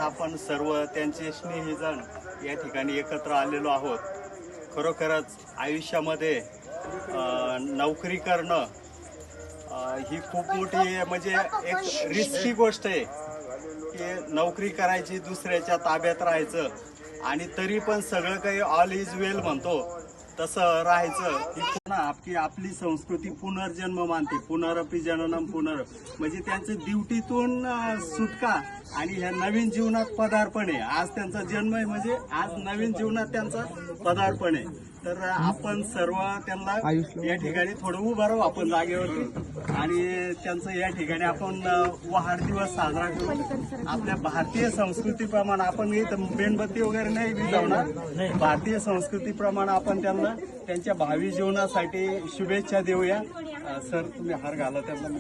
आपण सर्व त्यांचे स्नेहीजन या ठिकाणी एकत्र आलेलो आहोत। खरोखरच आयुष्यामध्ये नोकरी करणं ही खूप मोठी म्हणजे एक रिस्की गोष्ट आहे की नोकरी करायची, दुसऱ्याच्या ताब्यात राहायचं आणि तरी पण सगळं काही ऑल इज वेल म्हणतो तसं राहायचं। की आपली संस्कृती पुनर्जन्म मानते, पुनरपि जननम म्हणजे त्यांचं ड्युटीतून सुटका आणि ह्या नवीन जीवनात पदार्पण आहे। आज त्यांचा जन्म आहे म्हणजे आज नवीन जीवनात त्यांचा पदार्पण आहे। तर आपण सर्व त्यांना या ठिकाणी थोडं उभं राहू आपण जागेवरती आणि त्यांचं या ठिकाणी आपण वाढदिवस साजरा करू। आपल्या भारतीय संस्कृतीप्रमाणे आपण इथं मेणबत्ती वगैरे नाही विझवणार, भारतीय संस्कृतीप्रमाणे आपण त्यांना त्यांच्या भावी जीवनासाठी शुभेच्छा देऊया। सर तुम्ही हार घाला त्यांना।